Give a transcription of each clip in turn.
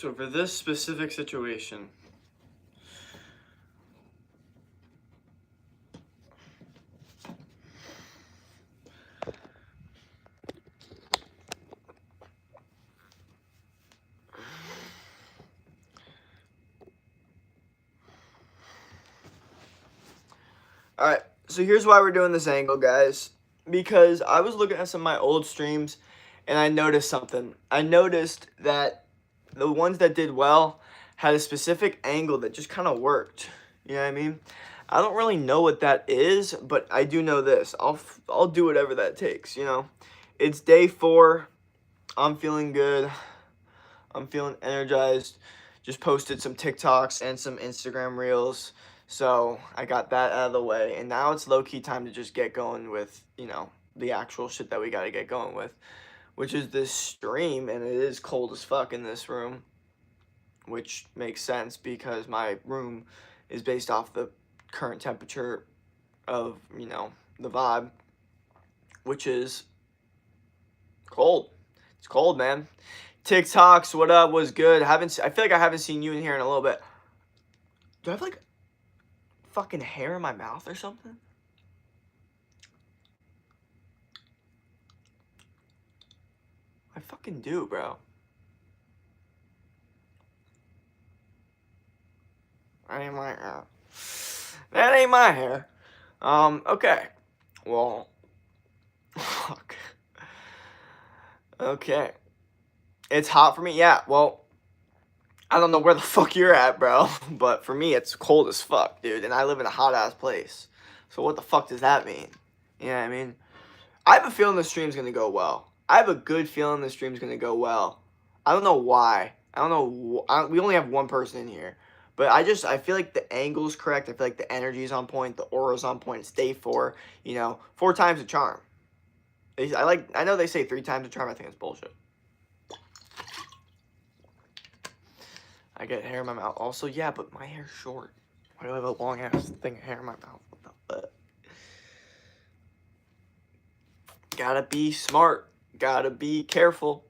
So for this specific situation, alright, so here's why we're doing this angle, guys. Because I was looking at some of my old streams, and I noticed something. I noticed that the ones that did well had a specific angle that just kind of worked. You know what I mean? I don't really know what that is, but I do know this. I'll do whatever that takes, you know? It's day 4. I'm feeling good. I'm feeling energized. Just posted some TikToks and some Instagram reels. So I got that out of the way. And now it's low-key time to just get going with, you know, the actual shit that we got to get going with. Which is this stream. And it is cold as fuck in this room. Which makes sense because my room is based off the current temperature of, you know, the vibe. Which is cold. It's cold, man. TikToks, what up? Was good. I feel like I haven't seen you in here in a little bit. Do I have like fucking hair in my mouth or something? I fucking do, bro. That ain't my hair. That ain't my hair. Okay. Well, fuck. Okay. It's hot for me? Yeah, well, I don't know where the fuck you're at, bro. But for me, it's cold as fuck, dude. And I live in a hot-ass place. So what the fuck does that mean? You know what I mean? I have a feeling the stream's going to go well. I have a good feeling the stream's going to go well. I don't know why. I don't know. We only have one person in here. But I feel like the angle's correct. I feel like the energy's on point. The aura's on point. It's day 4. You know, 4 times a charm. I know they say 3 times a charm. I think it's bullshit. I get hair in my mouth. Also, yeah, but my hair's short. Why do I have a long ass thing of hair in my mouth? What the fuck? Gotta be smart. Gotta be careful.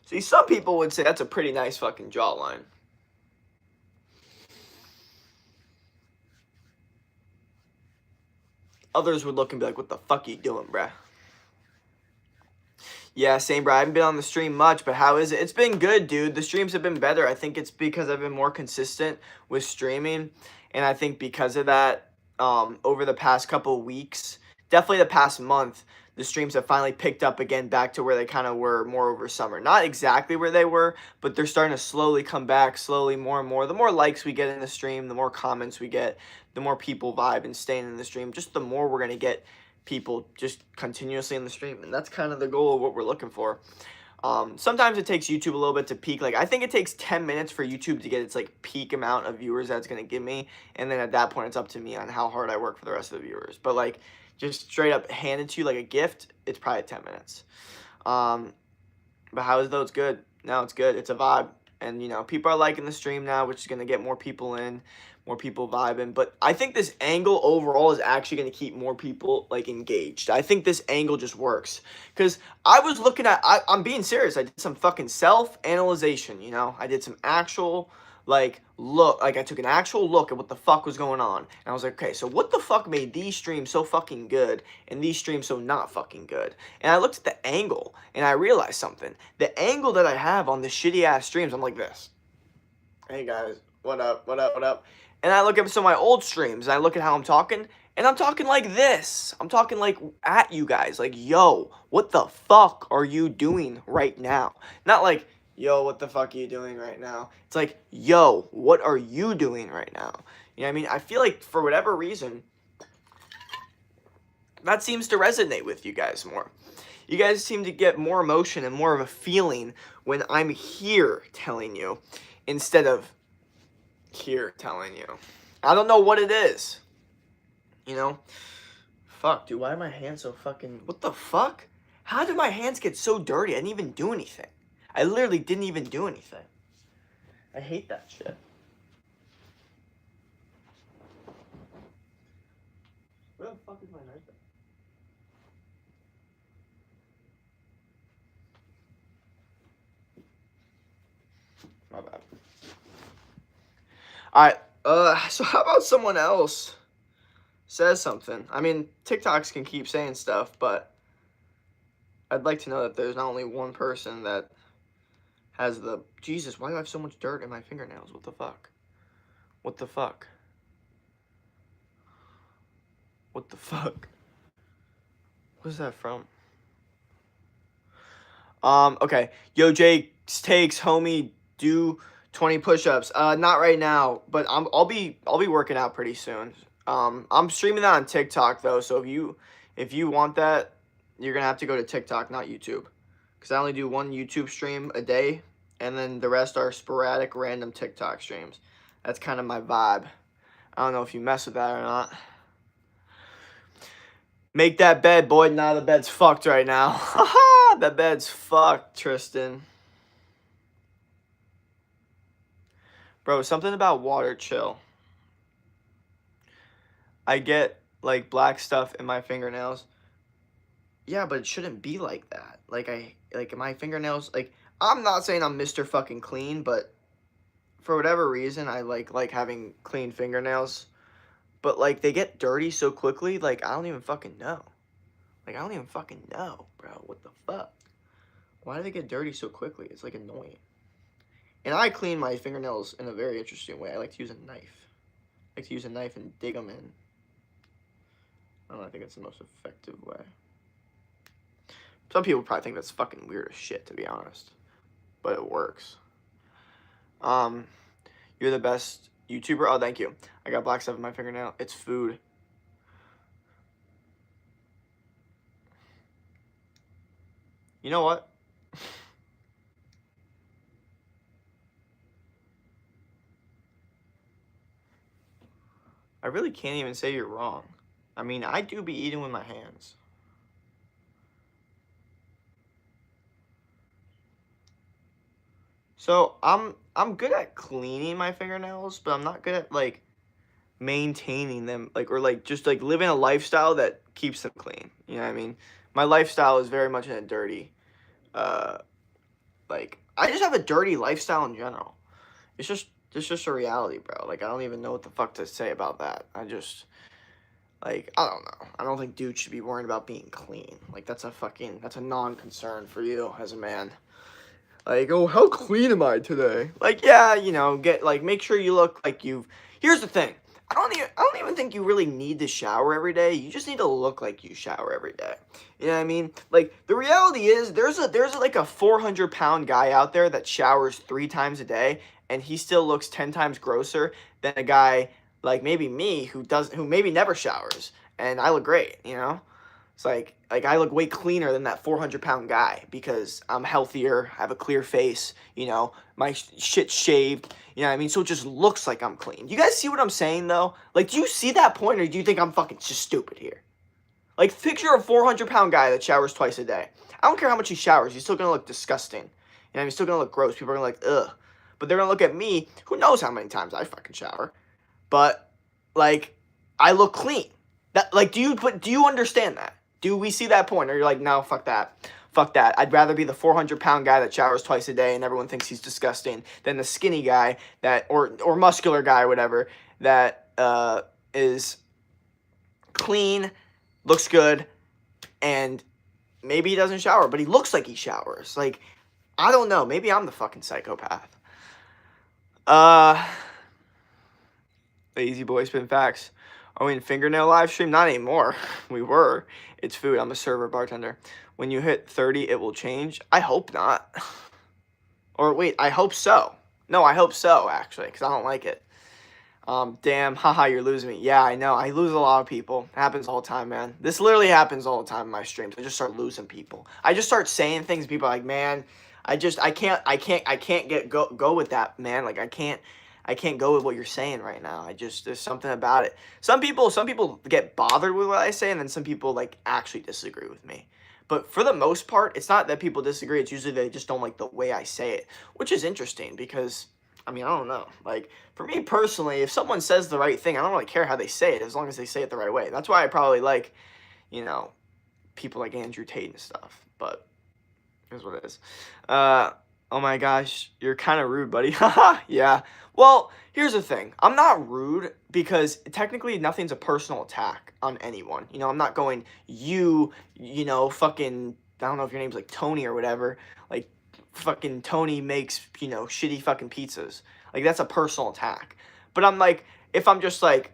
See, some people would say that's a pretty nice fucking jawline. Others would look and be like, what the fuck are you doing, bruh? Yeah, same, bruh. I haven't been on the stream much, but how is it? It's been good, dude. The streams have been better. I think it's because I've been more consistent with streaming. And I think because of that, over the past couple weeks, definitely the past month, the streams have finally picked up again back to where they kind of were more over summer. Not exactly where they were, but they're starting to slowly come back, slowly more and more. The more likes we get in the stream, the more comments we get, the more people vibe and staying in the stream, just the more we're going to get people just continuously in the stream. And that's kind of the goal of what we're looking for. Sometimes it takes YouTube a little bit to peak. Like, I think it takes 10 minutes for YouTube to get its, like, peak amount of viewers that's going to give me. And then at that point, it's up to me on how hard I work for the rest of the viewers. But, like, just straight up handed to you like a gift, it's probably 10 minutes. But how is it though? It's good. No, it's good. It's a vibe. And, you know, people are liking the stream now, which is going to get more people in, more people vibing. But I think this angle overall is actually going to keep more people, like, engaged. I think this angle just works. Because I was looking at, I'm being serious. I did some fucking self-analyzation, you know? I did some actual, like, I took an actual look at what the fuck was going on. And I was like, okay, so what the fuck made these streams so fucking good and these streams so not fucking good? And I looked at the angle and I realized something. The angle that I have on the shitty ass streams, I'm like this. Hey guys, what up, what up, what up? And I look at some of my old streams and I look at how I'm talking and I'm talking like this. I'm talking like at you guys, like, yo, what the fuck are you doing right now? Not like, yo, what the fuck are you doing right now? It's like, yo, what are you doing right now? You know what I mean? I feel like for whatever reason, that seems to resonate with you guys more. You guys seem to get more emotion and more of a feeling when I'm here telling you instead of here telling you. I don't know what it is. You know? Fuck, dude, why are my hands so fucking... What the fuck? How did my hands get so dirty? I didn't even do anything. I literally didn't even do anything. I hate that shit. Where the fuck is my knife at? My bad. Alright, so how about someone else says something? I mean, TikToks can keep saying stuff, but I'd like to know that there's not only one person that has the... Jesus, why do I have so much dirt in my fingernails? What the fuck? What the fuck? What the fuck? What's that from? Okay. Yo, Jake takes, homie, do 20 push-ups. Not right now, but I'll be working out pretty soon. I'm streaming that on TikTok though, so if you want that, you're gonna have to go to TikTok, not YouTube, because I only do one YouTube stream a day, and then the rest are sporadic, random TikTok streams. That's kind of my vibe. I don't know if you mess with that or not. Make that bed, boy. Nah, the bed's fucked right now. Haha, that bed's fucked, Tristan. Bro, something about water, chill. I get, like, black stuff in my fingernails. Yeah, but it shouldn't be like that. Like, my fingernails, like, I'm not saying I'm Mr. fucking clean, but for whatever reason, I like having clean fingernails. But, like, they get dirty so quickly, like, I don't even fucking know. Like, I don't even fucking know, bro. What the fuck? Why do they get dirty so quickly? It's, like, annoying. And I clean my fingernails in a very interesting way. I like to use a knife. I like to use a knife and dig them in. I don't know, I think it's the most effective way. Some people probably think that's fucking weird as shit, to be honest. But it works. You're the best YouTuber. Oh, thank you. I got black stuff in my fingernail. It's food. You know what? I really can't even say you're wrong. I mean, I do be eating with my hands. So, I'm good at cleaning my fingernails, but I'm not good at, like, maintaining them, like, or, like, just, like, living a lifestyle that keeps them clean. You know what I mean? My lifestyle is very much in a dirty, like, I just have a dirty lifestyle in general. It's just a reality, bro. Like, I don't even know what the fuck to say about that. I just, like, I don't know. I don't think dudes should be worrying about being clean. Like, that's a non-concern for you as a man. Like, oh, how clean am I today? Like, yeah, you know, make sure you look like you've... Here's the thing. I don't even think you really need to shower every day. You just need to look like you shower every day. You know what I mean? Like, the reality is, there's like a 400-pound guy out there that showers 3 times a day, and he still looks 10 times grosser than a guy like maybe me who maybe never showers, and I look great, you know? It's like I look way cleaner than that 400-pound guy because I'm healthier, I have a clear face, you know, my shit's shaved, you know what I mean? So it just looks like I'm clean. You guys see what I'm saying, though? Like, do you see that point, or do you think I'm fucking just stupid here? Like, picture a 400-pound guy that showers twice a day. I don't care how much he showers, he's still gonna look disgusting. You know, he's still gonna look gross. People are gonna like, ugh. But they're gonna look at me, who knows how many times I fucking shower. But, like, I look clean. That, like, do you understand that? Do we see that point? Or you're like, no, fuck that. Fuck that. I'd rather be the 400-pound guy that showers twice a day and everyone thinks he's disgusting than the skinny guy that, or muscular guy or whatever, that is clean, looks good, and maybe he doesn't shower, but he looks like he showers. Like, I don't know. Maybe I'm the fucking psychopath. Lazy boy spin facts. Are we in fingernail live stream? Not anymore. We were. It's food. I'm a server bartender. When you hit 30, it will change. I hope not. Or wait, I hope so. No, I hope so, actually, because I don't like it. Damn, haha, you're losing me. Yeah, I know. I lose a lot of people. It happens all the time, man. This literally happens all the time in my streams. I just start losing people. I just start saying things. People are like, man, I can't go with that, man. Like, I can't I can't go with what you're saying right now. There's something about it. Some people get bothered with what I say, and then some people like actually disagree with me. But for the most part, it's not that people disagree. It's usually they just don't like the way I say it, which is interesting because, I mean, I don't know. Like, for me personally, if someone says the right thing, I don't really care how they say it as long as they say it the right way. That's why I probably like, you know, people like Andrew Tate and stuff. But here's what it is. Oh my gosh, you're kind of rude, buddy. Haha, yeah. Well, here's the thing. I'm not rude because technically nothing's a personal attack on anyone. You know, I'm not going, you know, fucking, I don't know if your name's like Tony or whatever. Like, fucking Tony makes, you know, shitty fucking pizzas. Like, that's a personal attack. But I'm like, if I'm just like,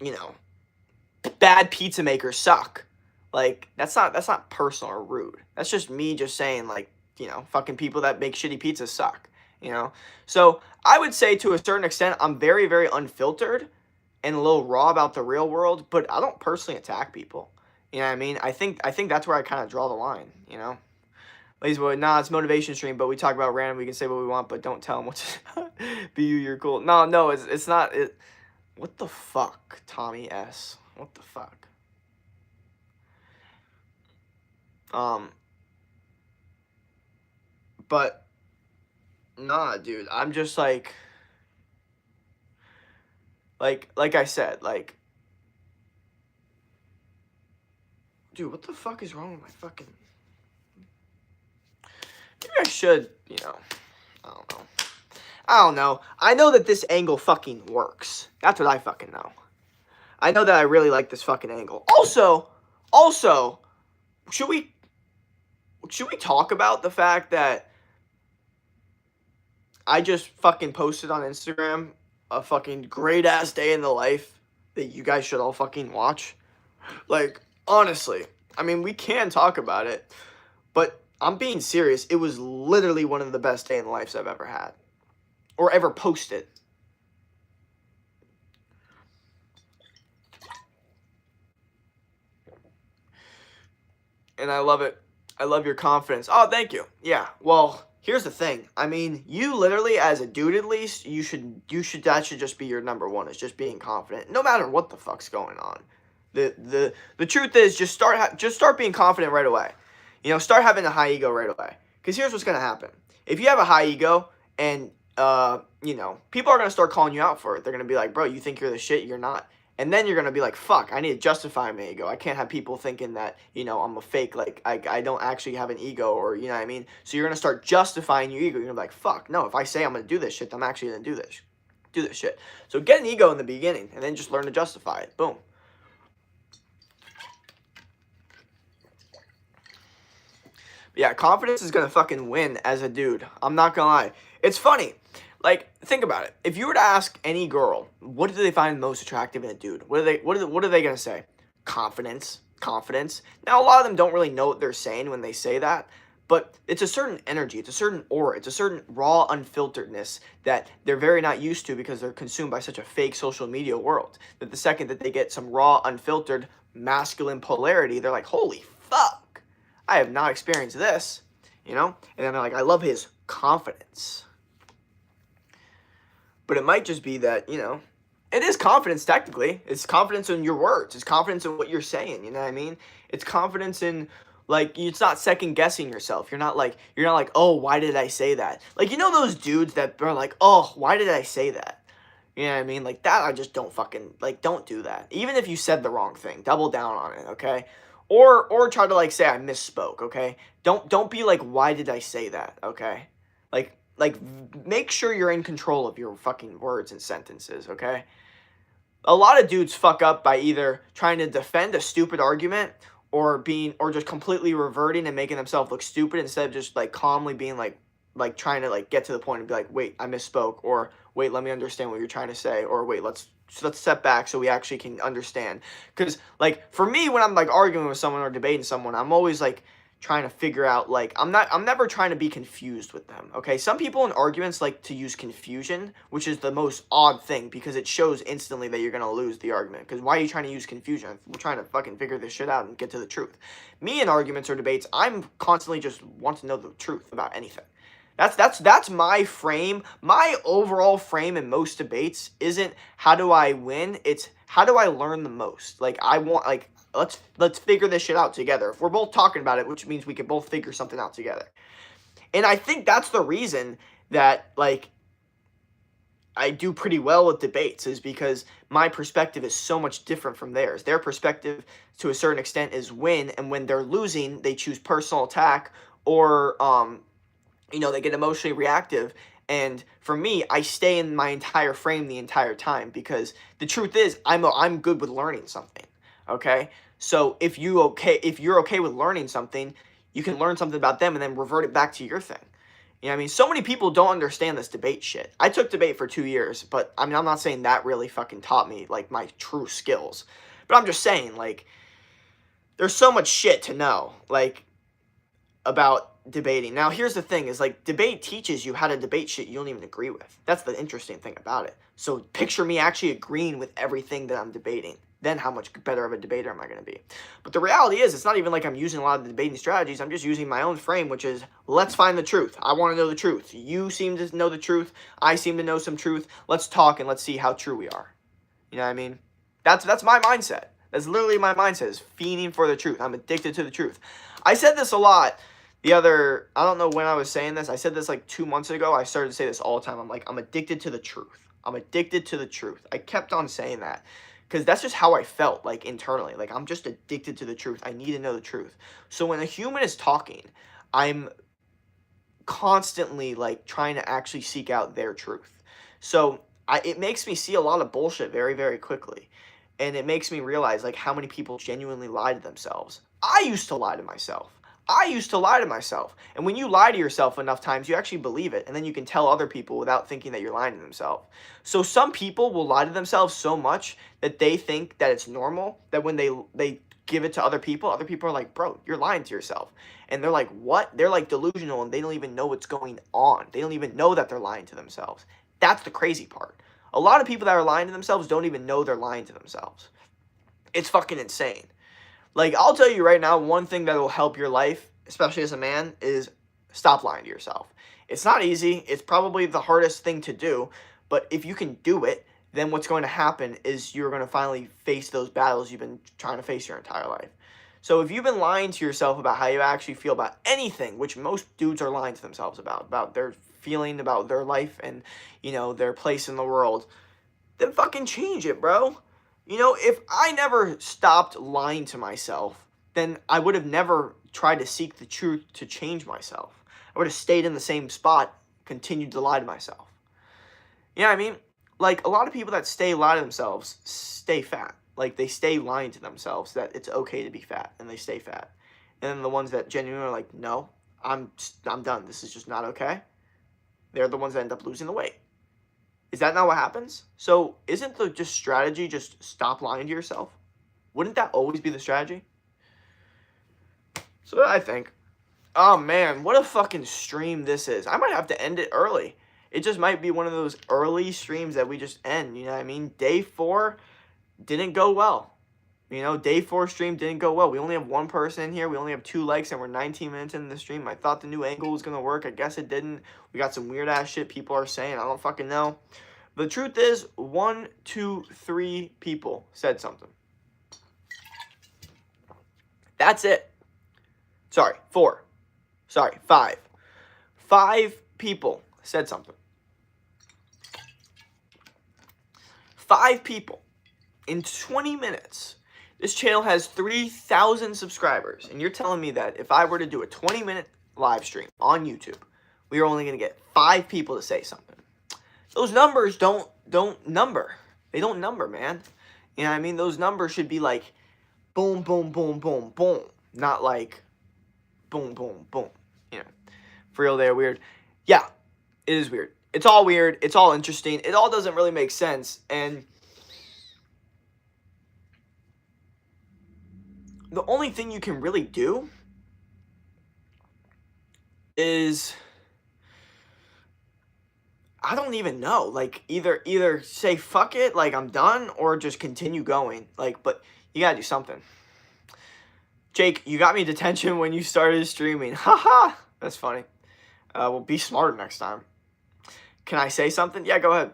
you know, bad pizza makers suck. Like, that's not personal or rude. That's just me just saying, like, you know, fucking people that make shitty pizzas suck, you know? So I would say to a certain extent, I'm very, very unfiltered and a little raw about the real world, but I don't personally attack people. You know what I mean? I think that's where I kind of draw the line, you know? Ladies boy, nah, it's motivation stream, but we talk about random, we can say what we want, but don't tell them what to be you, you're cool. No, it's not, what the fuck, Tommy S? What the fuck? But nah, dude, I'm just like I said, like, dude, what the fuck is wrong with my fucking, maybe I should, you know, I don't know. I know that this angle fucking works. That's what I fucking know. I know that I really like this fucking angle. Also, should we talk about the fact that I just fucking posted on Instagram a fucking great-ass day in the life that you guys should all fucking watch? Like, honestly, I mean, we can talk about it, but I'm being serious. It was literally one of the best day in the lives I've ever had. Or ever posted. And I love it. I love your confidence. Oh, thank you. Yeah, well, here's the thing. I mean, you literally, as a dude at least, that should just be your number one, is just being confident, no matter what the fuck's going on. The truth is, just start being confident right away. You know, start having a high ego right away. Because here's what's going to happen. If you have a high ego and, you know, people are going to start calling you out for it. They're going to be like, bro, you think you're the shit? You're not. And then you're going to be like, fuck, I need to justify my ego. I can't have people thinking that, you know, I'm a fake, like, I don't actually have an ego, or, you know what I mean? So you're going to start justifying your ego. You're going to be like, fuck, no, if I say I'm going to do this shit, I'm actually going to do this shit. So get an ego in the beginning, and then just learn to justify it. Boom. Yeah, confidence is going to fucking win as a dude. I'm not going to lie. It's funny. Like, think about it. If you were to ask any girl, what do they find most attractive in a dude? What are they gonna say? Confidence. Now, a lot of them don't really know what they're saying when they say that, but it's a certain energy, it's a certain aura, it's a certain raw unfilteredness that they're very not used to because they're consumed by such a fake social media world. That the second that they get some raw, unfiltered, masculine polarity, they're like, holy fuck, I have not experienced this, you know? And then they're like, I love his confidence. But it might just be that, you know, it is confidence technically. It's confidence in your words. It's confidence in what you're saying, you know what I mean? It's confidence in, like, it's not second guessing yourself. You're not like, oh, why did I say that? Like, you know those dudes that are like, oh, why did I say that? You know what I mean? Like, that I just don't fucking, like, don't do that. Even if you said the wrong thing, double down on it, okay? Or try to, like, say I misspoke, okay? Don't be like, why did I say that, okay? Like, make sure you're in control of your fucking words and sentences, okay? A lot of dudes fuck up by either trying to defend a stupid argument or just completely reverting and making themselves look stupid instead of just, like, calmly being, like trying to, like, get to the point and be like, wait, I misspoke, or wait, let me understand what you're trying to say, or wait, let's step back so we actually can understand. Because, like, for me, when I'm, like, arguing with someone or debating someone, I'm always, like, trying to figure out, like, I'm never trying to be confused with them, okay? Some people in arguments like to use confusion, which is the most odd thing because it shows instantly that you're going to lose the argument. Because why are you trying to use confusion? We're trying to fucking figure this shit out and get to the truth. Me in arguments or debates, I'm constantly just want to know the truth about anything. That's my frame. My overall frame in most debates isn't how do I win, it's how do I learn the most. Like I want like let's figure this shit out together. If we're both talking about it, which means we can both figure something out together. And I think that's the reason that like I do pretty well with debates is because my perspective is so much different from theirs. Their perspective, to a certain extent, is win, and when they're losing, they choose personal attack or they get emotionally reactive. And for me, I stay in my entire frame the entire time because the truth is, I'm good with learning something. Okay, so if you're okay with learning something, you can learn something about them and then revert it back to your thing. You know what I mean? So many people don't understand this debate shit. I took debate for 2 years, but I mean, I'm not saying that really fucking taught me, like, my true skills. But I'm just saying, like, there's so much shit to know, like, about debating. Now, here's the thing, is, like, debate teaches you how to debate shit you don't even agree with. That's the interesting thing about it. So, picture me actually agreeing with everything that I'm debating. Then how much better of a debater am I going to be? But the reality is, it's not even like I'm using a lot of the debating strategies. I'm just using my own frame, which is, let's find the truth. I want to know the truth. You seem to know the truth. I seem to know some truth. Let's talk and let's see how true we are. You know what I mean? That's my mindset. That's literally my mindset, is fiending for the truth. I'm addicted to the truth. I said this a lot I don't know when I was saying this. I said this like 2 months ago. I started to say this all the time. I'm like, I'm addicted to the truth. I'm addicted to the truth. I kept on saying that. Because that's just how I felt, like, internally. Like, I'm just addicted to the truth. I need to know the truth. So when a human is talking, I'm constantly, like, trying to actually seek out their truth. So it makes me see a lot of bullshit very, very quickly. And it makes me realize, like, how many people genuinely lie to themselves. I used to lie to myself. And when you lie to yourself enough times, you actually believe it. And then you can tell other people without thinking that you're lying to themselves. So some people will lie to themselves so much that they think that it's normal, that when they give it to other people are like, bro, you're lying to yourself. And they're like, what? They're like delusional and they don't even know what's going on. They don't even know that they're lying to themselves. That's the crazy part. A lot of people that are lying to themselves don't even know they're lying to themselves. It's fucking insane. Like, I'll tell you right now, one thing that will help your life, especially as a man, is stop lying to yourself. It's not easy. It's probably the hardest thing to do. But if you can do it, then what's going to happen is you're going to finally face those battles you've been trying to face your entire life. So if you've been lying to yourself about how you actually feel about anything, which most dudes are lying to themselves about their feeling, about their life, and, their place in the world, then fucking change it, bro. If I never stopped lying to myself, then I would have never tried to seek the truth to change myself. I would have stayed in the same spot, continued to lie to myself. You know what I mean? Like, a lot of people that lie to themselves stay fat. Like, they stay lying to themselves that it's okay to be fat, and they stay fat. And then the ones that genuinely are like, no, I'm done. This is just not okay. They're the ones that end up losing the weight. Is that not what happens? So isn't the strategy just stop lying to yourself? Wouldn't that always be the strategy? So I think. Oh man, what a fucking stream this is. I might have to end it early. It just might be one of those early streams that we just end, you know what I mean? Day 4 didn't go well. Day 4 stream didn't go well. We only have 1 person in here. We only have 2 likes, and we're 19 minutes into the stream. I thought the new angle was going to work. I guess it didn't. We got some weird-ass shit people are saying. I don't fucking know. But the truth is, 1, 2, 3 people said something. That's it. Sorry, 4. Sorry, 5. 5 people said something. 5 people. In 20 minutes. This channel has 3,000 subscribers, and you're telling me that if I were to do a 20-minute live stream on YouTube, we are only going to get 5 people to say something. Those numbers don't number. They don't number, man. You know what I mean? Those numbers should be like boom, boom, boom, boom, boom. Not like boom, boom, boom. For real, they're weird. Yeah, it is weird. It's all weird. It's all interesting. It all doesn't really make sense, and the only thing you can really do is, I don't even know, like, either say fuck it, like I'm done, or just continue going, like, but you gotta do something. Jake, you got me detention when you started streaming. Haha, that's funny. Well, be smarter next time. Can I say something? Yeah, go ahead.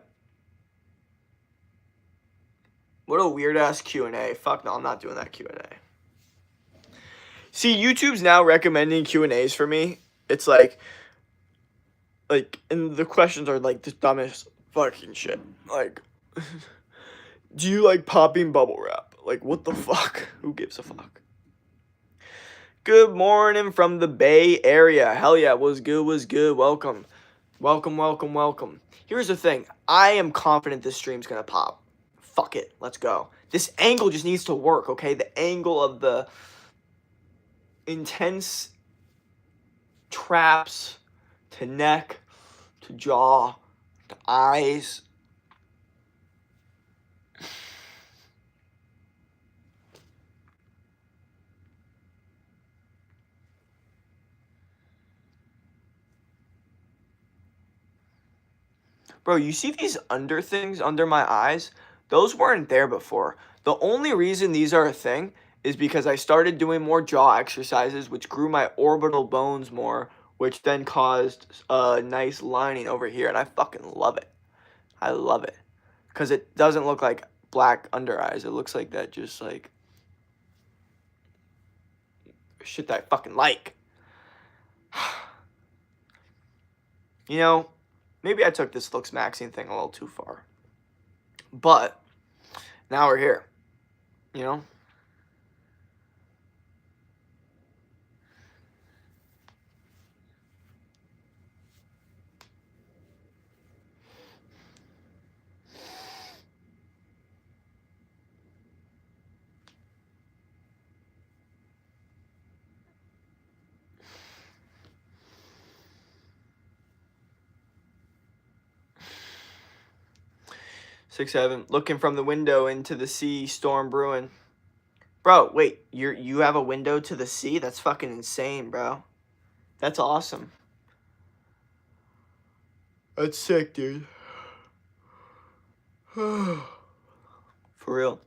What a weird-ass Q&A. Fuck no, I'm not doing that Q&A. See, YouTube's now recommending Q&As for me. It's like, and the questions are like the dumbest fucking shit. Like, do you like popping bubble wrap? Like, what the fuck? Who gives a fuck? Good morning from the Bay Area. Hell yeah, was good, was good. Welcome. Welcome, welcome, welcome. Here's the thing. I am confident this stream's gonna pop. Fuck it. Let's go. This angle just needs to work, okay? The angle of the intense traps to neck, to jaw, to eyes. Bro, you see these under things under my eyes? Those weren't there before. The only reason these are a thing is because I started doing more jaw exercises, which grew my orbital bones more, which then caused a nice lining over here, and I fucking love it. I love it. Because it doesn't look like black under eyes. It looks like that just like shit that I fucking like. You know, maybe I took this looks maxing thing a little too far. But now we're here. You know? Six, seven. Looking from the window into the sea, storm brewing. Bro, wait, you have a window to the sea? That's fucking insane, bro. That's awesome. That's sick, dude. For real.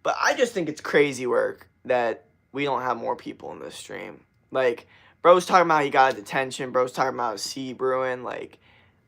But I just think it's crazy work that we don't have more people in this stream. Like, bro's talking about he got a detention. Bro's talking about a sea brewing. Like,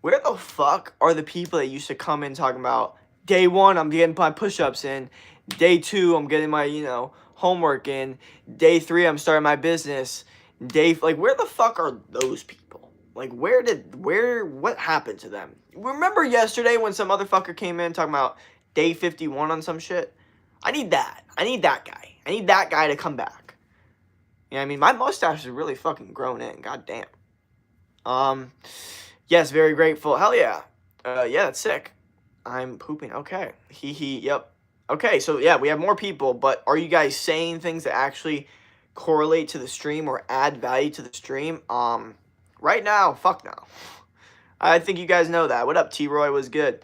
where the fuck are the people that used to come in talking about, day one, I'm getting my push-ups in. Day two, I'm getting my, homework in. Day three, I'm starting my business. Like, where the fuck are those people? Like, what happened to them? Remember yesterday when some motherfucker came in talking about day 51 on some shit? I need that. I need that guy. I need that guy to come back. You know what I mean? My mustache is really fucking grown in. God damn. Yes, very grateful. Hell yeah. Yeah, that's sick. I'm pooping. Okay. Yep. Okay, so yeah, we have more people, but are you guys saying things that actually correlate to the stream or add value to the stream? Right now, fuck no. I think you guys know that. What up, T-Roy? Was good.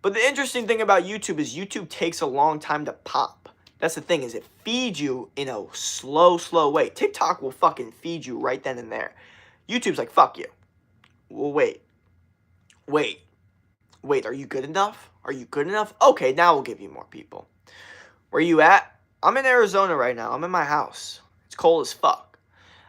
But the interesting thing about YouTube is YouTube takes a long time to pop. That's the thing, is it feeds you in a slow way. TikTok will fucking feed you right then and there. YouTube's like, fuck you. Well, wait, are you good enough? Are you good enough? Okay, now we'll give you more people. Where you at? I'm in Arizona right now. I'm in my house. It's cold as fuck.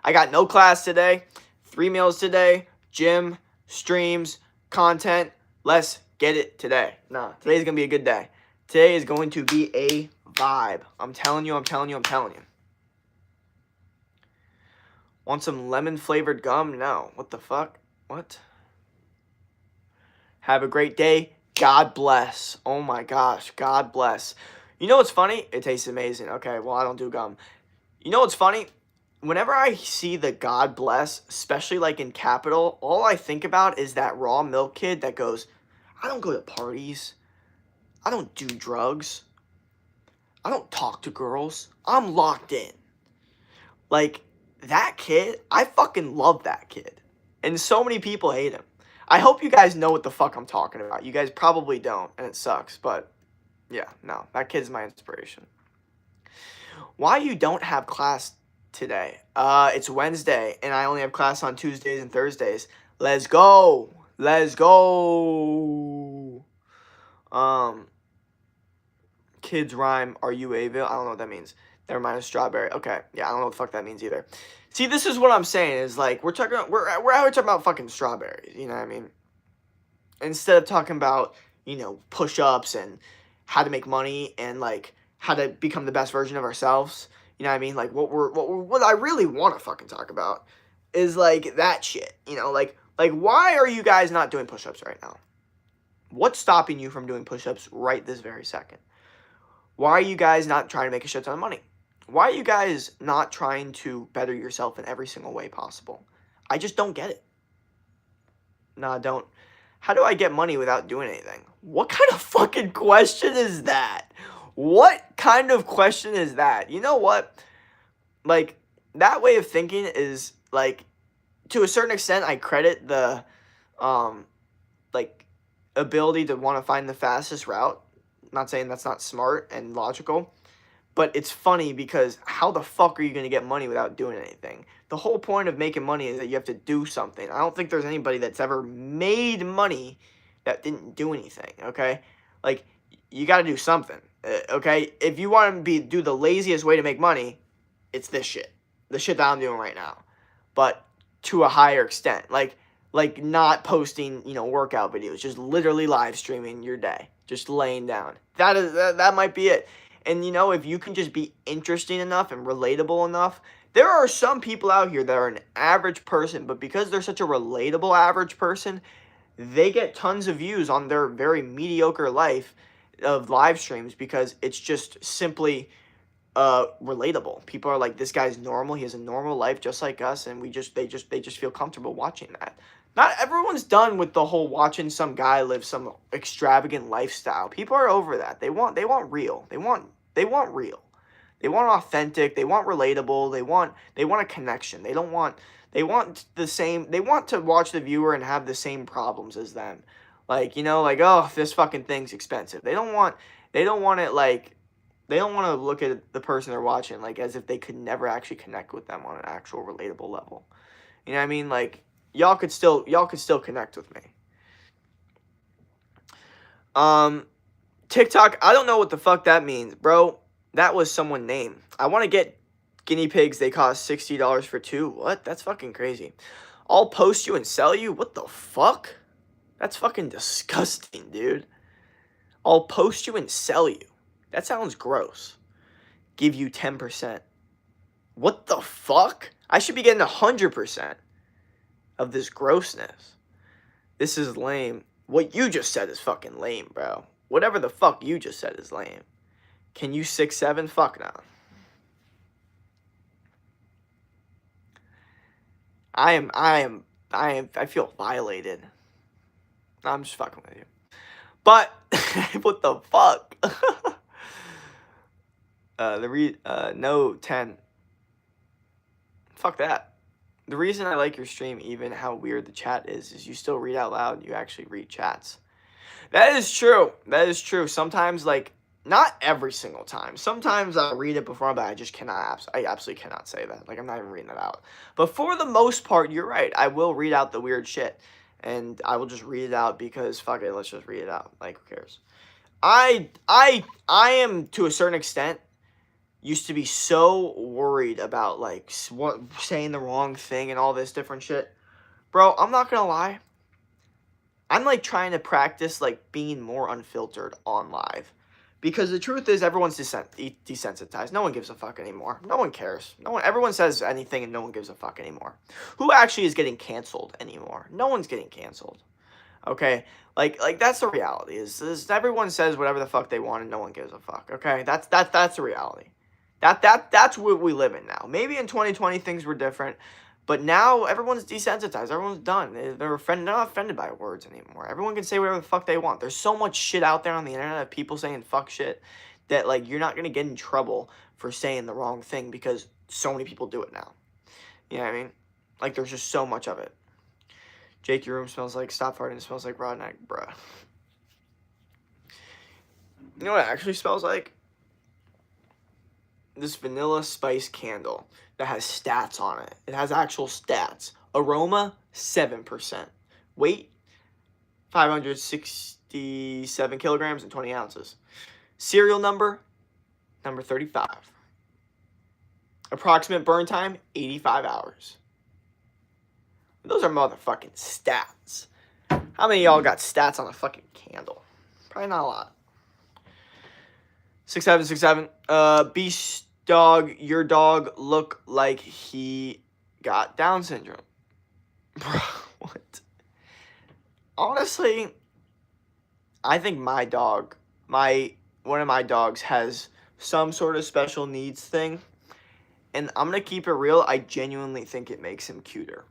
I got no class today, 3 meals today, gym, streams, content. Let's get it today. Nah, today's gonna be a good day. Today is going to be a vibe. I'm telling you. Want some lemon flavored gum? No. What the fuck? What? Have a great day. God bless. Oh my gosh. God bless. You know what's funny? It tastes amazing. Okay, well, I don't do gum. You know what's funny? Whenever I see the God bless, especially like in Capital, all I think about is that raw milk kid that goes, I don't go to parties. I don't do drugs. I don't talk to girls. I'm locked in. Like, that kid, I fucking love that kid. And so many people hate him. I hope you guys know what the fuck I'm talking about. You guys probably don't, and it sucks, but yeah, no, that kid's my inspiration. Why you don't have class today? It's Wednesday, and I only have class on Tuesdays and Thursdays. Let's go. Kids rhyme, are you Avil? I don't know what that means. Never mind, a strawberry. Okay, yeah, I don't know what the fuck that means either. See, this is what I'm saying is like we're out here talking about fucking strawberries. You know what I mean? Instead of talking about push-ups and how to make money and like how to become the best version of ourselves. You know what I mean? Like what I really want to fucking talk about is like that shit. Like why are you guys not doing push-ups right now? What's stopping you from doing push-ups right this very second? Why are you guys not trying to make a shit ton of money? Why are you guys not trying to better yourself in every single way possible? I just don't get it. No, I don't. How do I get money without doing anything? What kind of fucking question is that? What kind of question is that? You know what? Like, that way of thinking is, like, to a certain extent, I credit the, like, ability to want to find the fastest route. Not saying that's not smart and logical, but it's funny because how the fuck are you going to get money without doing anything? The whole point of making money is that you have to do something. I don't think there's anybody that's ever made money that didn't do anything, okay? Like, you got to do something, okay? If you want to do the laziest way to make money, it's this shit. The shit that I'm doing right now. But to a higher extent. Like not posting, workout videos. Just literally live streaming your day. Just laying down. That might be it. And, if you can just be interesting enough and relatable enough, there are some people out here that are an average person, but because they're such a relatable average person, they get tons of views on their very mediocre life of live streams because it's just simply relatable. People are like, this guy's normal. He has a normal life just like us, and they just feel comfortable watching that. Not everyone's done with the whole watching some guy live some extravagant lifestyle. People are over that. They want real. They want real. They want authentic. They want relatable. They want a connection. They want to watch the viewer and have the same problems as them. Like, oh, this fucking thing's expensive. They don't want it like, they don't want to look at the person they're watching like as if they could never actually connect with them on an actual relatable level. You know what I mean? Like, y'all could still connect with me. TikTok, I don't know what the fuck that means, bro. That was someone's name. I want to get guinea pigs. They cost $60 for 2. What? That's fucking crazy. I'll post you and sell you? What the fuck? That's fucking disgusting, dude. I'll post you and sell you. That sounds gross. Give you 10%. What the fuck? I should be getting 100% of this grossness. This is lame. What you just said is fucking lame, bro. Whatever the fuck you just said is lame. Can you 6'7"? Fuck no. I feel violated. No, I'm just fucking with you. But what the fuck? No 10. Fuck that. The reason I like your stream, even how weird the chat is you still read out loud and you actually read chats. That is true. That is true. Sometimes, like, not every single time. Sometimes I'll read it before, but I just cannot, I absolutely cannot say that. Like, I'm not even reading it out. But for the most part, you're right. I will read out the weird shit. And I will just read it out because, fuck it, let's just read it out. Like, who cares? I am, to a certain extent, used to be so worried about, like, saying the wrong thing and all this different shit. Bro, I'm not gonna lie. I'm, like, trying to practice, like, being more unfiltered on live. Because the truth is, everyone's desensitized. No one gives a fuck anymore. No one cares. Everyone says anything and no one gives a fuck anymore. Who actually is getting canceled anymore? No one's getting canceled. Okay? Like that's the reality. Is everyone says whatever the fuck they want and no one gives a fuck. Okay? That's the reality. That's what we live in now. Maybe in 2020 things were different, but now everyone's desensitized. Everyone's done. They're not offended by words anymore. Everyone can say whatever the fuck they want. There's so much shit out there on the internet of people saying fuck shit that, like, you're not going to get in trouble for saying the wrong thing because so many people do it now. You know what I mean? Like, there's just so much of it. Jake, your room smells like, stop farting, it smells like rotten egg, bruh. You know what it actually smells like? This vanilla spice candle that has stats on it. It has actual stats. Aroma, 7%. Weight, 567 kilograms and 20 ounces. Serial number 35. Approximate burn time, 85 hours. Those are motherfucking stats. How many of y'all got stats on a fucking candle? Probably not a lot. 6767. Beast dog, your dog look like he got Down syndrome. Bro, what? Honestly, I think my dog, one of my dogs has some sort of special needs thing. And I'm going to keep it real. I genuinely think it makes him cuter.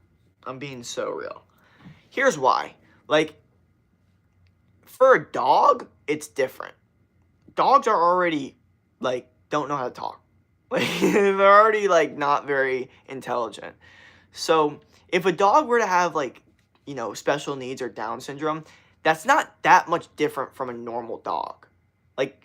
I'm being so real. Here's why. Like, for a dog, it's different. Dogs are already, like, don't know how to talk. Like, they're already, like, not very intelligent. So, if a dog were to have, like, you know, special needs or Down syndrome, that's not that much different from a normal dog. Like,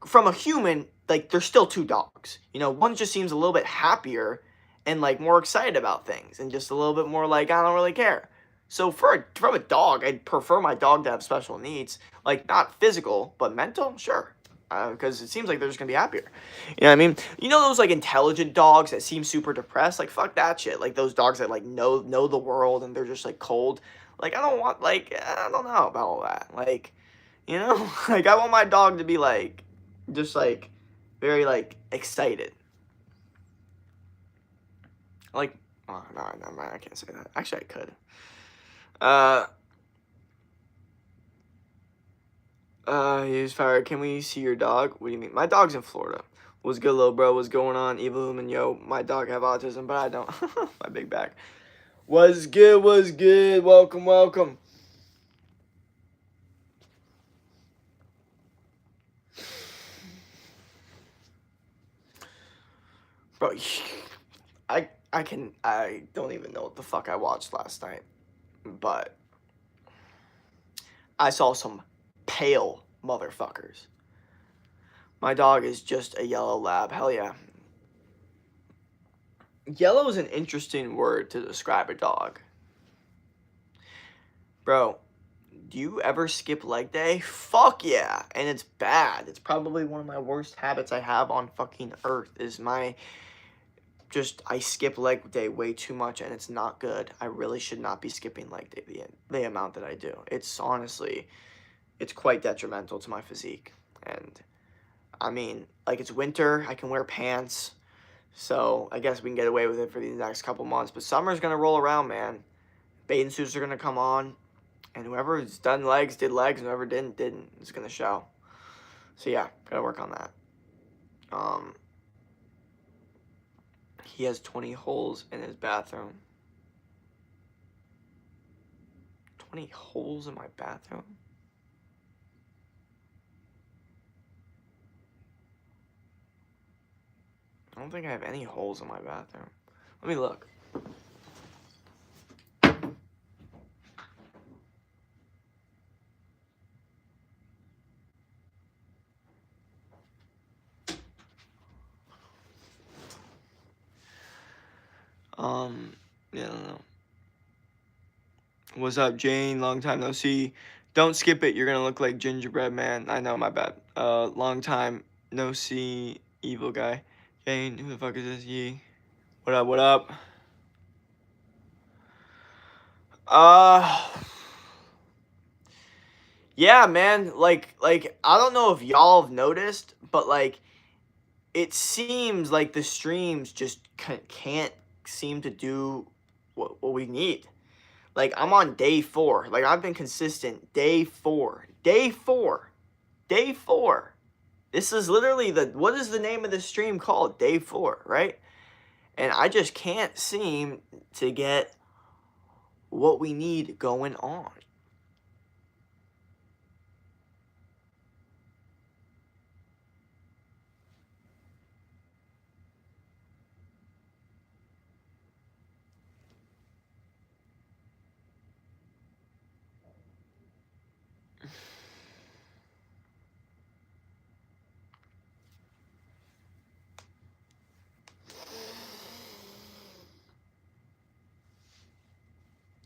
from a human, like, there's still two dogs. You know, one just seems a little bit happier and, like, more excited about things and just a little bit more, like, I don't really care. So, from a dog, I'd prefer my dog to have special needs. Like, not physical, but mental, sure. Because it seems like they're just going to be happier. You know what I mean? You know those, like, intelligent dogs that seem super depressed? Like, fuck that shit. Like, those dogs that, like, know the world and they're just, like, cold. Like, I don't want, like, I don't know about all that. Like, you know? Like, I want my dog to be, like, just, like, very, like, excited. Like, oh, no, I can't say that. Actually, I could. He's fired. Can we see your dog? What do you mean? My dog's in Florida. What's good, little bro? What's going on? Evil Human, yo. My dog have autism, but I don't. My big back. What's good? What's good? Welcome, welcome. Bro, I don't even know what the fuck I watched last night, but I saw some pale motherfuckers. My dog is just a yellow lab. Hell yeah. Yellow is an interesting word to describe a dog. Bro, do you ever skip leg day? Fuck yeah. And it's bad. It's probably one of my worst habits I have on fucking earth is I skip leg day way too much and it's not good. I really should not be skipping leg day the amount that I do. It's honestly, it's quite detrimental to my physique. And I mean, like, it's winter, I can wear pants, so I guess we can get away with it for these next couple months. But summer's gonna roll around, man. Bathing suits are gonna come on, and whoever's done legs did legs, and whoever didn't. It's gonna show. So yeah, gotta work on that. He has 20 holes in his bathroom. 20 holes in my bathroom? I don't think I have any holes in my bathroom. Let me look. Yeah, I don't know. What's up, Jane? Long time no see. Don't skip it. You're gonna look like gingerbread man. I know, my bad. Long time no see, evil guy. Jane, who the fuck is this? Ye. What up? What up? Yeah, man. Like I don't know if y'all have noticed, but like, it seems like the streams just can't seem to do what we need. Like, I'm on day 4. Like, I've been consistent. Day 4. Day 4. Day 4. This is literally what is the name of the stream called? Day 4, right? And I just can't seem to get what we need going on.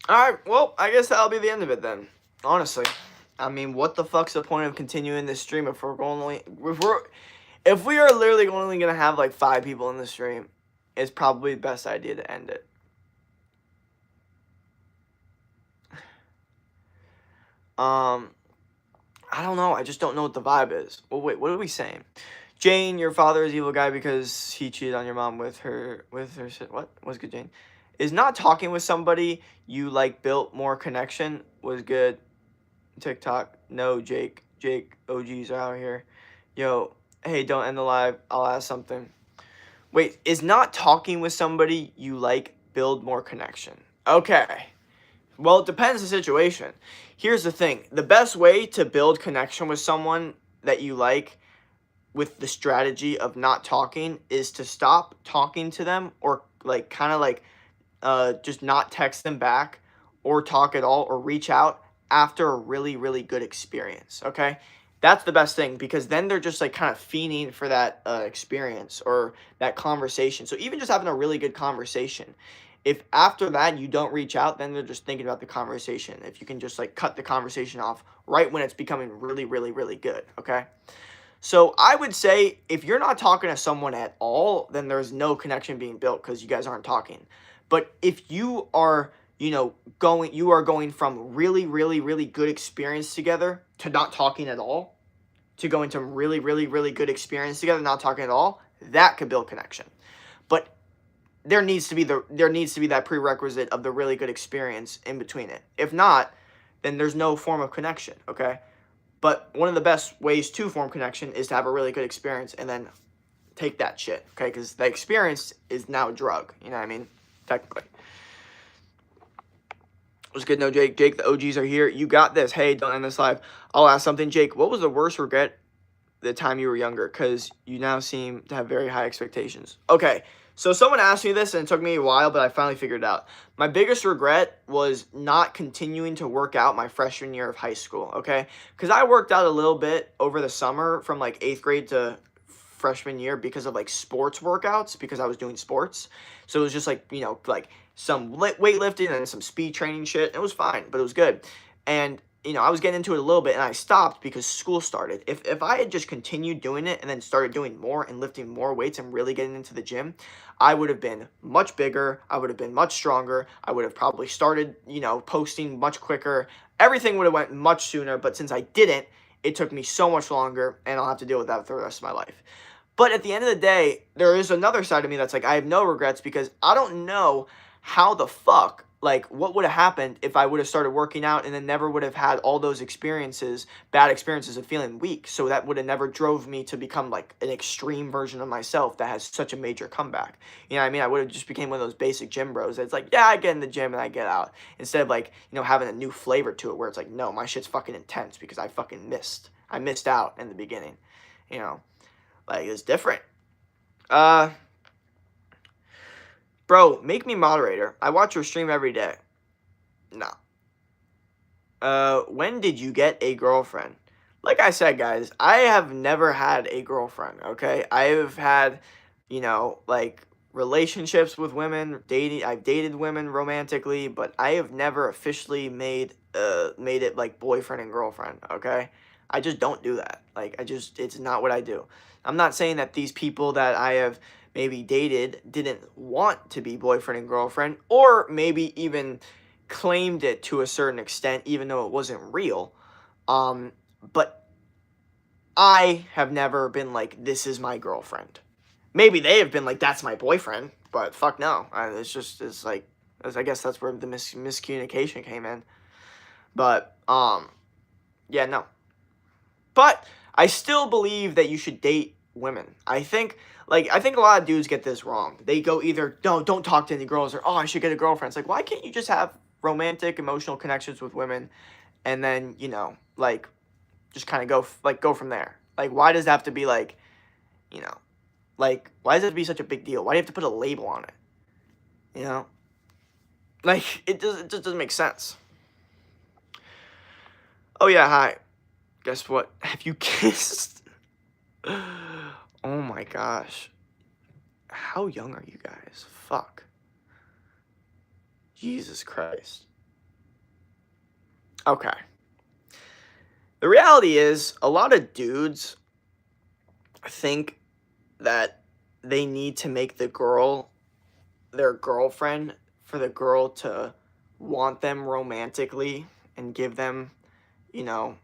Alright, well, I guess that'll be the end of it then. Honestly. I mean, what the fuck's the point of continuing this stream if we are literally only gonna have like 5 people in the stream? it's probably the best idea to end it. I don't know. I just don't know what the vibe is. Well, wait, what are we saying? Jane, your father is evil guy because he cheated on your mom with her what? Was good, Jane? Is not talking with somebody you like built more connection? Was good. TikTok. No, Jake. Jake, OGs are out here. Yo, hey, don't end the live. I'll ask something. Wait, is not talking with somebody you like build more connection? Okay. Well, it depends the situation. Here's the thing. The best way to build connection with someone that you like with the strategy of not talking is to stop talking to them, or like kind of like just not text them back or talk at all or reach out after a really, really good experience. Okay. That's the best thing, because then they're just like kind of fiending for that experience or that conversation. So even just having a really good conversation, if after that you don't reach out, then they're just thinking about the conversation. If you can just like cut the conversation off right when it's becoming really, really, really good. Okay. So I would say if you're not talking to someone at all, then there's no connection being built because you guys aren't talking. But if you are, you are going from really, really, really good experience together to not talking at all, to going to really, really, really good experience together, not talking at all, that could build connection. But there needs to be that prerequisite of the really good experience in between it. If not, then there's no form of connection, okay? But one of the best ways to form connection is to have a really good experience and then take that shit, okay? Because the experience is now a drug, you know what I mean? Technically. What's good? No, Jake. Jake, the OGs are here. You got this. Hey, don't end this live. I'll ask something. Jake, what was the worst regret the time you were younger? Because you now seem to have very high expectations. Okay, so someone asked me this, and it took me a while, but I finally figured it out. My biggest regret was not continuing to work out my freshman year of high school, okay? Because I worked out a little bit over the summer from, like, 8th grade to freshman year because of, like, sports workouts, because I was doing sports. So it was just, like, like, some weightlifting and some speed training shit. It was fine, but it was good. And I was getting into it a little bit, and I stopped because school started. If I had just continued doing it and then started doing more and lifting more weights and really getting into the gym, I would have been much bigger. I would have been much stronger. I would have probably started, posting much quicker. Everything would have went much sooner, but since I didn't, it took me so much longer, and I'll have to deal with that for the rest of my life. But at the end of the day, there is another side of me that's like, I have no regrets, because I don't know how the fuck, like, what would have happened if I would have started working out and then never would have had all those bad experiences of feeling weak. So that would have never drove me to become like an extreme version of myself that has such a major comeback. You know what I mean? I would have just became one of those basic gym bros. It's like, yeah, I get in the gym and I get out. Instead of like, having a new flavor to it where it's like, no, my shit's fucking intense because I fucking missed. I missed out in the beginning. Like, it's different. Bro, make me moderator. I watch your stream every day. No. When did you get a girlfriend? Like I said, guys, I have never had a girlfriend, okay? I've had, like, relationships with women, I've dated women romantically, but I have never officially made it like boyfriend and girlfriend, okay? I just don't do that. Like, it's not what I do. I'm not saying that these people that I have maybe dated didn't want to be boyfriend and girlfriend, or maybe even claimed it to a certain extent, even though it wasn't real. But I have never been like, this is my girlfriend. Maybe they have been like, that's my boyfriend, but fuck no. It's like, I guess that's where the miscommunication came in. But, yeah, no. But I still believe that you should date women. I think a lot of dudes get this wrong. They go either, no, don't talk to any girls, or, oh, I should get a girlfriend. It's like, why can't you just have romantic, emotional connections with women and then, like, just kind of go from there? Like, why does it have to be like, like, why does it have to be such a big deal? Why do you have to put a label on it? Like, it just doesn't make sense. Oh, yeah, hi. Guess what? Have you kissed? Oh my gosh. How young are you guys? Fuck. Jesus Christ. Okay. The reality is, a lot of dudes think that they need to make the girl their girlfriend for the girl to want them romantically and give them, you know,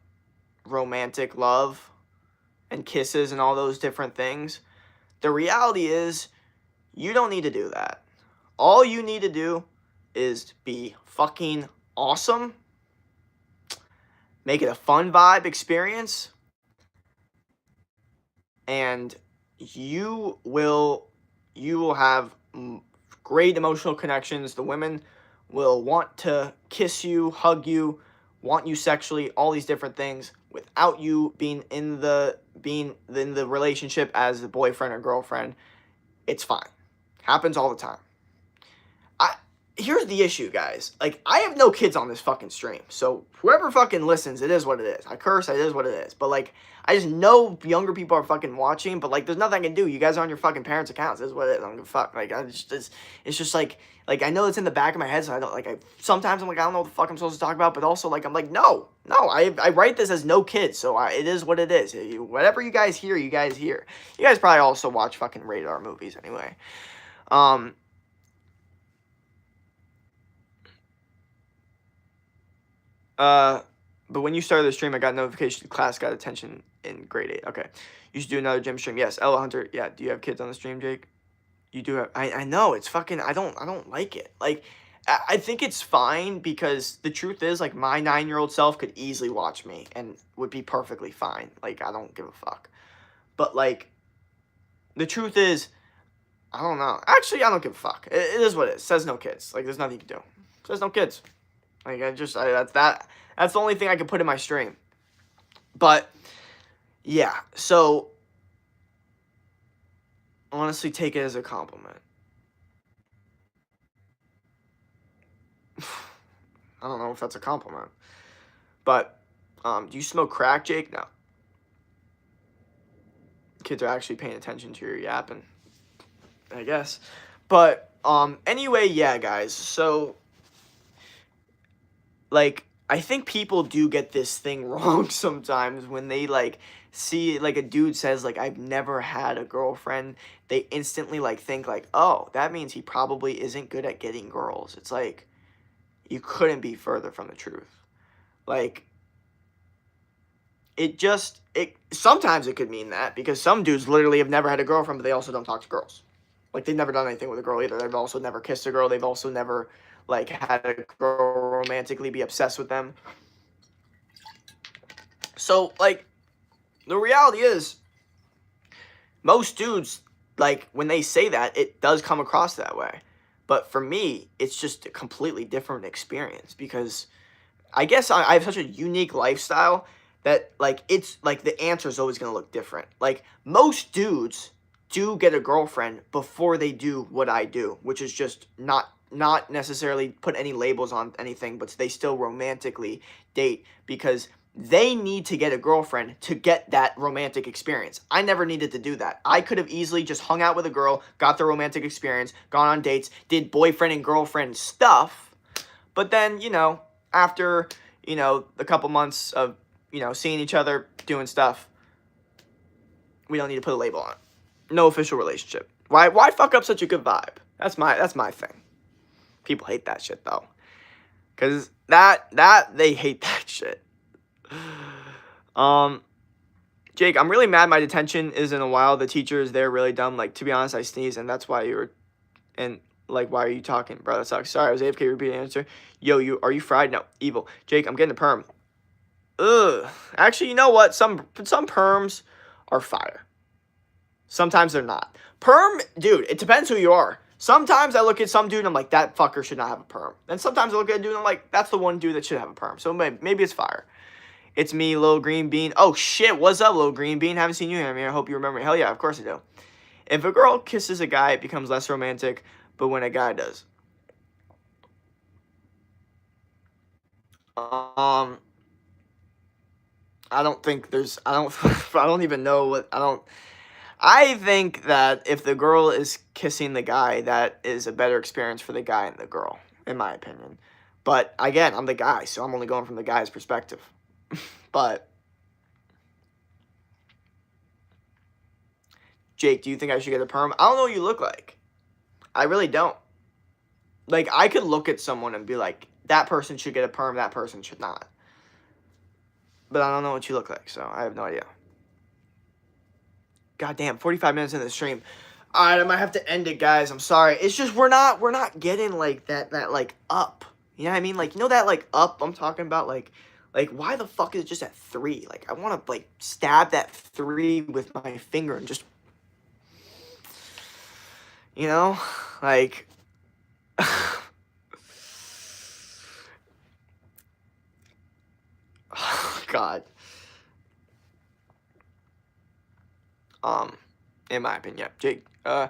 romantic love and kisses and all those different things. The reality is, you don't need to do that. All you need to do is be fucking awesome, make it a fun vibe experience, and you will have great emotional connections. The women will want to kiss you, hug you, want you sexually, all these different things without you being in the relationship as the boyfriend or girlfriend. It's fine. Happens all the time. I Here's the issue, guys. Like, I have no kids on this fucking stream, so whoever fucking listens, it is what it is. I curse, it is what it is. But like, I just know younger people are fucking watching, but like, there's nothing I can do. You guys are on your fucking parents' accounts. It is what it is. I don't give a fuck. Like, it's just like I know it's in the back of my head, so I don't like. Sometimes I'm like, I don't know what the fuck I'm supposed to talk about, but also like, I'm like, no. I write this as no kids, so it is what it is. Whatever you guys hear, you guys hear. You guys probably also watch fucking rated R movies anyway. But when you started the stream, I got notification class got attention in grade 8. Okay. You should do another gym stream. Yes, Ella Hunter. Yeah, do you have kids on the stream, Jake? You do have. I know, it's fucking, I don't like it. Like, I think it's fine because the truth is, like, my 9-year-old self could easily watch me and would be perfectly fine. Like, I don't give a fuck. But like, the truth is, I don't know. Actually, I don't give a fuck. It is what it is. Says no kids. Like, there's nothing you can do. Says no kids. Like, that's the only thing I can put in my stream. But yeah, so honestly, take it as a compliment. I don't know if that's a compliment. But do you smoke crack, Jake? No. Kids are actually paying attention to your yapping, I guess. But anyway, yeah, guys. So like, I think people do get this thing wrong sometimes when they like see like a dude says like, I've never had a girlfriend. They instantly like think like, oh, that means he probably isn't good at getting girls. It's like, you couldn't be further from the truth. Like, it sometimes it could mean that, because some dudes literally have never had a girlfriend, but they also don't talk to girls. Like, they've never done anything with a girl either. They've also never kissed a girl. They've also never like had a girl romantically be obsessed with them. So like, the reality is, most dudes, like, when they say that, it does come across that way. But for me, it's just a completely different experience, because I guess I have such a unique lifestyle that like, it's like the answer is always going to look different. Like, most dudes do get a girlfriend before they do what I do, which is just not necessarily put any labels on anything, but they still romantically date, because they need to get a girlfriend to get that romantic experience. I never needed to do that. I could have easily just hung out with a girl, got the romantic experience, gone on dates, did boyfriend and girlfriend stuff, but then, after, a couple months of, seeing each other, doing stuff, we don't need to put a label on it. No official relationship. Why fuck up such a good vibe? That's my thing. People hate that shit though, because they hate that shit. Jake, I'm really mad my detention isn't a while. The teacher is there really dumb. Like, to be honest, I sneezed, and that's why you were, and like, why are you talking, bro? That sucks. Sorry, I was AFK. Repeat the answer. Yo, are you fried? No, evil. Jake, I'm getting a perm. Ugh. Actually, you know what? Some perms are fire. Sometimes they're not. Perm, dude, it depends who you are. Sometimes I look at some dude and I'm like, that fucker should not have a perm. And sometimes I look at a dude and I'm like, that's the one dude that should have a perm. So maybe it's fire. It's me, Lil Green Bean. Oh shit, what's up, Lil Green Bean? Haven't seen you here. I mean, I hope you remember me. Hell yeah, of course I do. If a girl kisses a guy, it becomes less romantic, but when a guy does. I don't think there's, I don't even know what, I think that if the girl is kissing the guy, that is a better experience for the guy and the girl, in my opinion. But again, I'm the guy, so I'm only going from the guy's perspective. But Jake, do you think I should get a perm? I don't know what you look like. I really don't. Like, I could look at someone and be like, that person should get a perm, that person should not. But I don't know what you look like, so I have no idea. Goddamn, 45 minutes into the stream. All right, I might have to end it, guys. I'm sorry. It's just we're not getting like that like up. You know what I mean? Like, you know that like up I'm talking about? Like why the fuck is it just at 3? Like, I want to like stab that 3 with my finger and just, you know, like. Oh, God. In my opinion, Jake. No,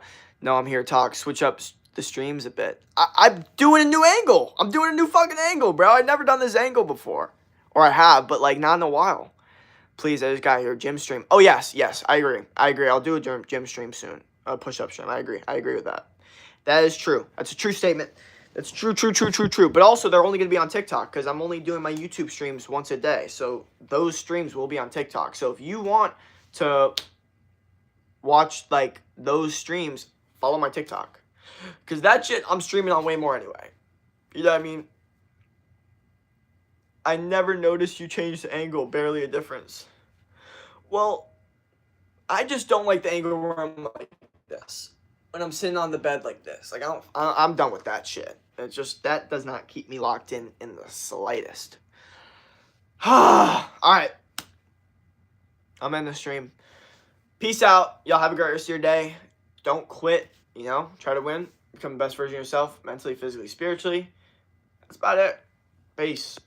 I'm here to talk. Switch up the streams a bit. I'm doing a new angle. I'm doing a new fucking angle, bro. I've never done this angle before, or I have, but like not in a while. Please, I just got here. Gym stream. Oh yes, I agree. I'll do a gym stream soon. A push-up stream. I agree with that. That is true. That's a true statement. That's true. But also, they're only going to be on TikTok because I'm only doing my YouTube streams once a day. So those streams will be on TikTok. So if you want to watch like those streams, follow my TikTok. Because that shit I'm streaming on way more anyway. You know what I mean? I never noticed you changed the angle. Barely a difference. Well, I just don't like the angle where I'm like this. When I'm sitting on the bed like this. Like, I'm done with that shit. It's just, that does not keep me locked in the slightest. Alright. I'm in the stream. Peace out. Y'all have a great rest of your day. Don't quit. You know, try to win. Become the best version of yourself. Mentally, physically, spiritually. That's about it. Peace.